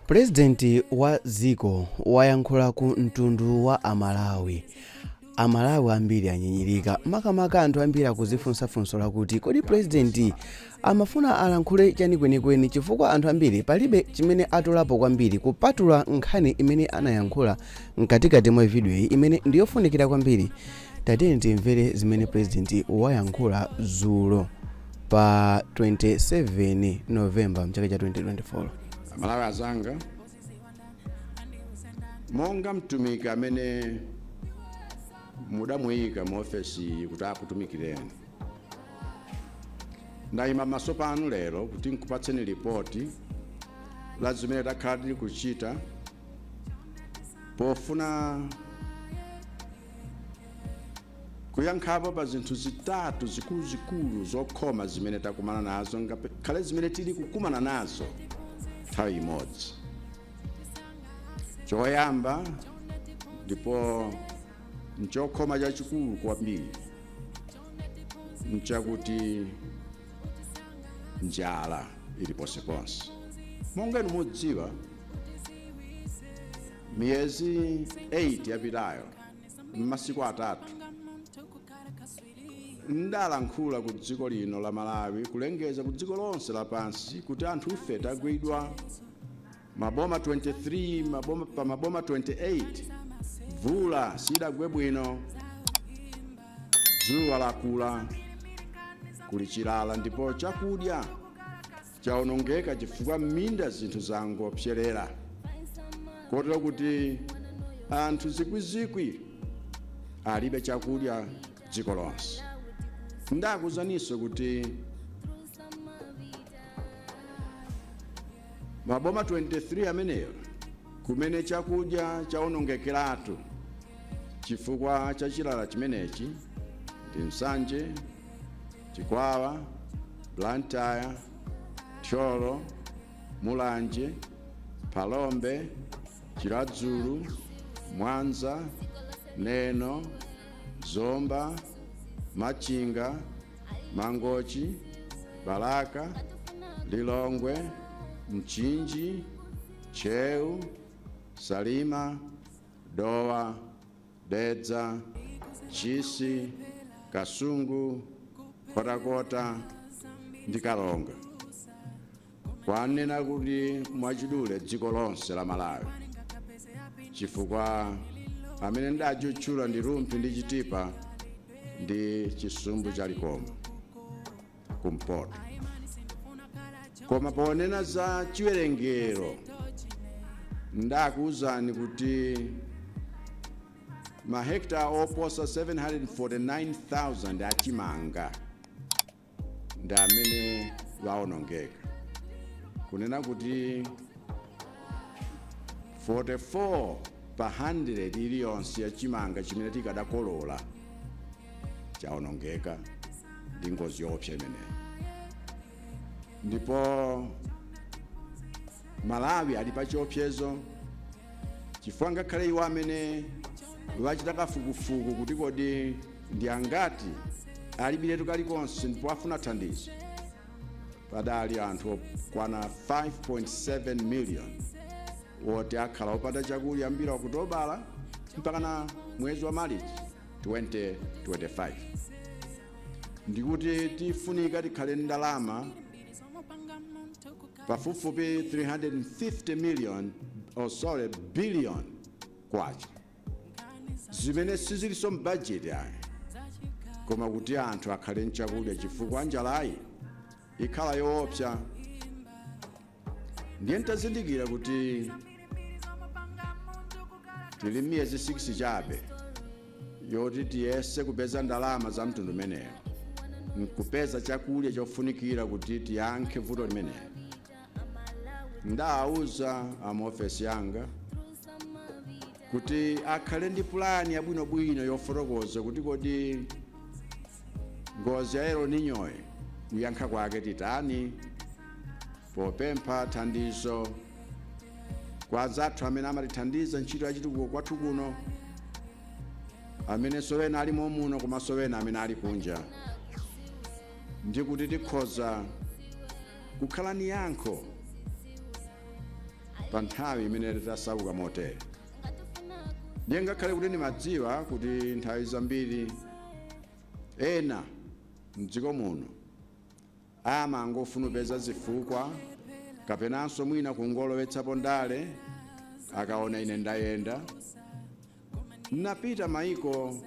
President wa dziko wayankhula ku mtundu wa Amalawi ambiri anyinyirika makamaka anthu ambiri akuzifunsafunso lakuti kodi president amafuna alankhule chani kwenikweni chifukwa anthu ambiri palibe chimene atolapo kwambiri kupatula nkhani imene anayankhula mkatikati mwa video iyi imene ndiyofunikira kwambiri. Tatiyeni timvere zimene president wayankhula dzulo pa 27 Novemba mchaka cha 2024. Amalawi azanga, monga mtumiki amene mudamuyika mu ofesi kuti akutumikireni, ndayima maso panu lero kuti nkupatseni ripoti la zimene takhala tili kuchita pofuna kuyankhapo pa zinthu zitatu zikuluzikulu zokhoma zimene takumana nazo ngakhale zimene tili kukumana nazo nthawi imodzi. Choyamba ndipo nchokhoma chachikulu kwambiri nchakuti njala ili ponseponse. Monga inu mudziwa, miyezi 8 yapitayo m'masiku atatu ndalankhula ku dziko lino la Malawi kulengeza ku dziko lonse lapansi kuti anthu ife tagwidwa maboma 23 maboma 28 vula sidagwe bwino, dzuwa lakula, kuli chilala ndipo chakudya chaonongeka chifukwa m'minda zinthu zangopserera kotero kuti anthu zikwizikwi alibe chakudya dziko lonse. Ndakuzaninso kuti maboma 23 ameneyo kumene chakudya chaonongekeratu chifukwa cha chilala chimenechi ndi Nsanje, Chikwawa, Blantyre, Thyolo, Mulanje, Palombe, Chiradzulu, Mwanza, Neno, Zomba, Machinga, Mangochi, Balaka, Lilongwe, Mchinji, Cheu, Salima, Dowa, Dedza, Chisi, Kasungu, Kotakota ndi Kalonga. Kwanena kuti mwachidule dziko lonse la Malawi chifukwa amene ndachutchula ndi Rumpi ndi Chitipa ndi Chisumbu cha Likoma kumpoto. Koma ponena za chiwerengero ndakuwuzani kuti mahekta oposa 749,000 achimanga ndi amene waonongeka, kunena kuti 44 pa 100 iliyonse ya chimanga chimene tikadakolola chaonongeka ndi ngozi yoopsa imeneyi. Ndipo Malawi ali pa chiopsezo chifukwa ngakhale iwo amene wachita kafukufuku kuti kodi ndi angati alibiretu kalikonse ndipo afuna thandizo, padali anthu kwana 5.7 million woti akhala opanda chakudya mbira kutobala mpaka na mwezi wa Marichi 2025. ndikuti tifunika tikhale ndalama pafupifupi 350 billion kwacha zimene siziliso mbudget yayi, koma kuti anthu akhale nchakudya chifukwa njalayi ikhala yoopsa. Ndiye ntazindikira kuti tili miyezi 6 chabe yoti tiyese kupeza ndalama za mtundu meneyo, nkupeza chakudya chofunikira kuti tiyankhe vuto limeneyo. Ndawuza amaofesi yanga kuti akhale ndi plani yabwinobwino yofotokoza kuti kodi ngozi ya El Niño kuyankha kwake titani, popempha thandizo kwa zathu amene amatithandiza ntchito yachitukuko kwathu kuno, amene sowena ali muno koma sowena amene ali kunja, ndi kuti tikhoza kukhala ni yankho pa nthawi imene tasauka motere. Ndiye ngakhale kuti ndimadziwa kuti nthawi zambiri ena m'dziko muno amangofuna kupeza zifukwa kapenanso mwina kungolowetsapo ndale akaona ine ndayenda. Napita maiko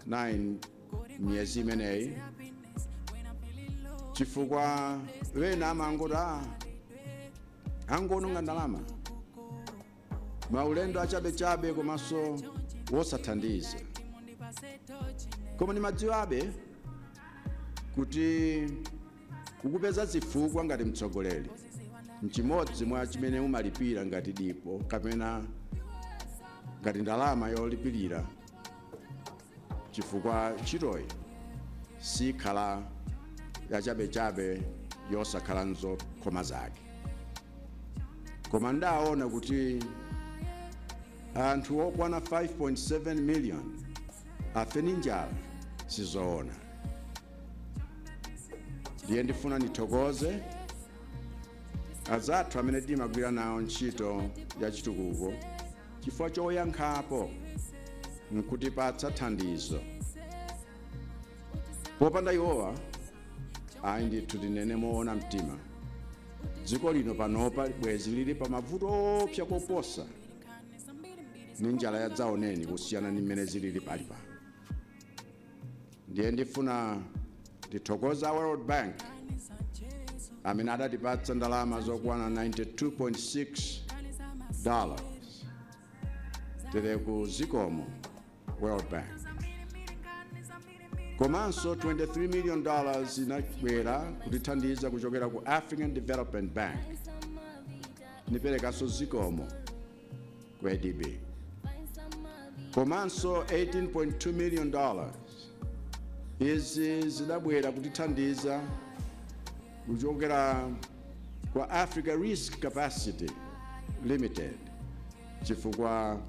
9 miyezi imeneyi chifukwa wena amangoti angononga ndalama maulendo achabechabe komanso wosathandiza. Koma ndimadziwabe kuti kukupeza zifukwa ngati mtsogoleri nchimodzi mwa chimene umalipira ngati dipo kapena ngati ndalama yolipirira chifukwa ntchitoyi sikhala yachabechabe yosakhala nzokhoma zake. Koma ndaona kuti anthu okwana 5.7 million afe ndi njala sizoona. Ndiye ndifuna nithokoze azathu amene timagwira nawo ntchito ya chitukuko chifukwa choyankhapo nkutipatsa thandizo. Popanda iwowa ayi ndithu tinene moona mtima dziko lino panopa bwezi lili pa mavuto opsa koposa ni njala ya dzaoneni kusiyana ni mmene zilili pali pano. Ndiye ndifuna ndithokoza World Bank amene adatipatsa ndalama zokwana $92.6 tere ku zikomo World Bank. Komanso $23 million inabwera kutithandiza kuchokera ku African Development Bank. Niperekanso zikomo ku ADB. Komanso $18.2 million izi zidabwera kutithandiza kuchokera kwa Africa Risk Capacity Limited chifukwa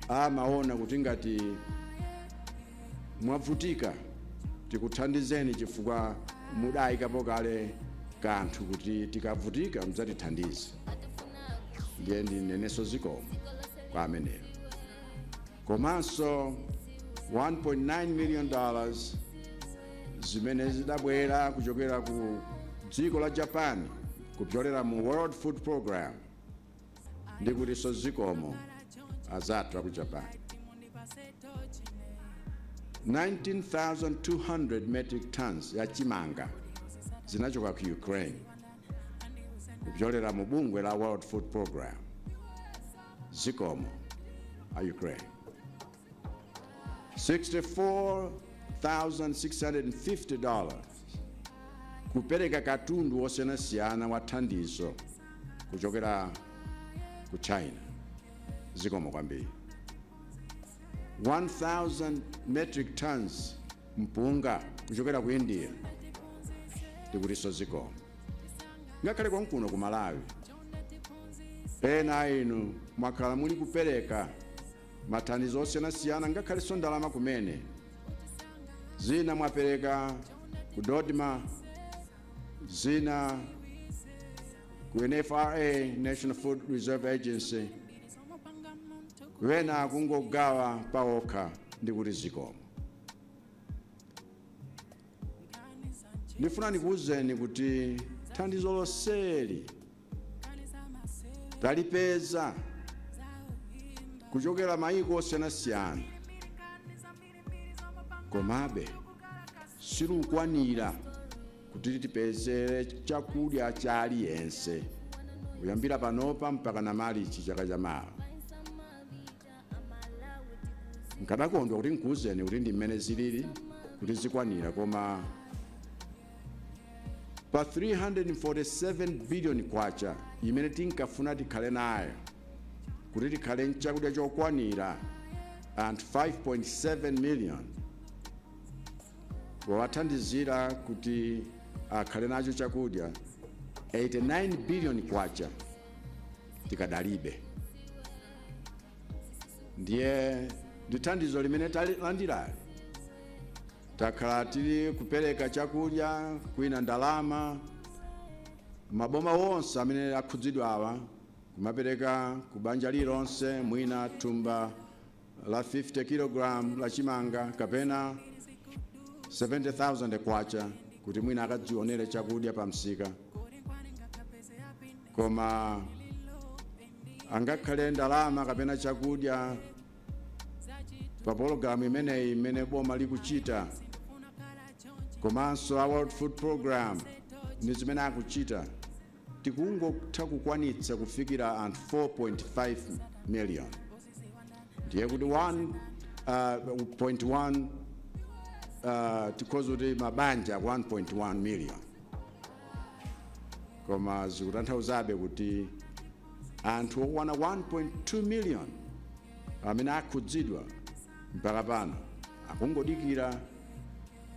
amaona kuti ngati mwavutika tikuthandizeni chifukwa mudayikapo kale kanthu kuti tikavutika mdzatithandize. Ndiye ndinenenso zikomo kwa ameneyo. Komanso $1.9 million zimene zidabwera kuchokera ku dziko la Japan kupyolera mu World Food Program. Ndikutinso zikomo azathu aku Japan. 19,200 metric tons ya chimanga zinachoka ku Ukraine kupyolera mu bungwe la World Food Program. Zikomo a Ukraine. $64,650 kupereka katundu osiyanasiyana wa thandizo kuchokera ku China. Zikomo kwambiri. 1,000 metric tons mpunga kuchokera ku India. Ndikutinso zikomo. Ngakhale konkuno ku Malawi ena inu mwakhala muli kupereka mathandizo osiyanasiyana ngakhalenso ndalama kumene. Zina mwapereka ku Dodma, zina ku NFRA, National Food Reserve Agency, wena kungogawa paokha. Ndikuti zikomo. Ndifuna ndikuwuzeni kuti thandizo lonseli talipeza kuchokera maiko osiyanasiyana, komabe silukwanira kuti tipeze chakudya cha aliyense kuyambira panopa mpaka na Marichi chaka chamawa. Nkadakondwa kuti nkuwuzeni kuti ndi mmene zilili kuti zikwanira, koma pa 347 billion kwacha imene tinkafuna tikhale nayo kuti tikhale chakudya chokwanira anthu 5.7 million, wawathandizira kuti akhale nacho chakudya 89 billion kwacha tikadalibe. Ndiye ndithandizo limene talandira takhala tili kupereka chakudya kwina ndalama maboma wonse amene akhudzidwa awa kumapereka kubanja lilonse mwina thumba la 50 kg la chimanga kapena 70,000 kwacha kuti mwina akadzionere chakudya pa msika. Koma angakhale ndalama kapena chakudya pa pologalamu imeneyi imene boma likuchita, komanso a World Food Program ndi zimene akuchita, tikungotha kukwanitsa kufikira anthu 4.5 million. Ndiye kuti 1.1 tikhoza kuti mabanja 1.1 million. Koma zikutanthauzabe kuti anthu okwana 1.2 million amene akhudzidwa mpaka pano akungodikira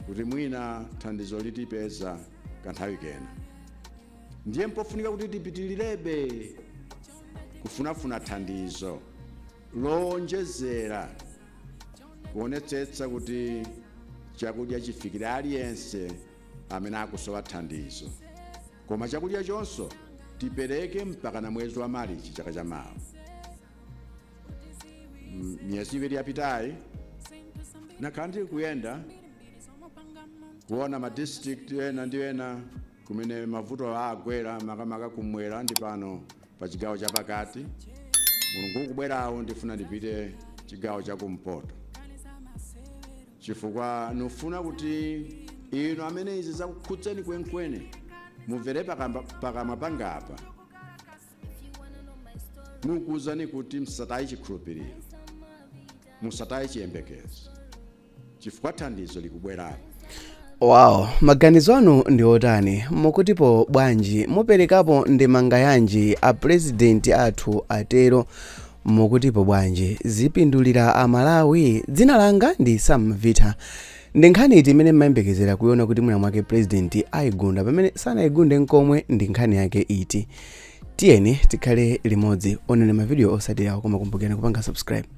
kuti mwina thandizo litipeza kanthawi kena. Ndiye mpofunika kuti tipitilirebe kufunafuna thandizo lonjezera kuonetsetsa kuti chakudya chifikire aliyense amene akusowa thandizo. Koma chakudya chonso tipereke mpaka na mwezi wa Marichi chaka chamawa. Miyezi iwiri yapitayi nakhala ndili kuyenda kuona ma district ena ndi ena kumene mavuto agwera makamaka kumwera ndi pano pa chigawo chapakati. Mulungu kubwerawo ndifuna ndipite chigawo chakumpoto, chifukwa nufuna kuti ino amene izi zakukhudzeni kwenikweni mumvere pakamwa pangapa, mukuwuzani kuti msataye chikhulupiriro, musataye chiyembekezo, chifukwa thandizo likubwerapo. Wow, maganizo anu ndi otani? Mukutipo bwanji? Muperekapo ndemanga yanji a president athu atero? Mukutipo bwanji? Zipindulira Amalawi? Dzina langa ndi Zosanveka. Ndi nkhani iti imene mmayembekezera kuiona kuti mwina mwake president ayigunda pamene sanayigunde nkomwe, ndi nkhani yake iti. Tiyeni tikhale limodzi, onani mavideo osatirawo, koma kumbukirani kupanga subscribe.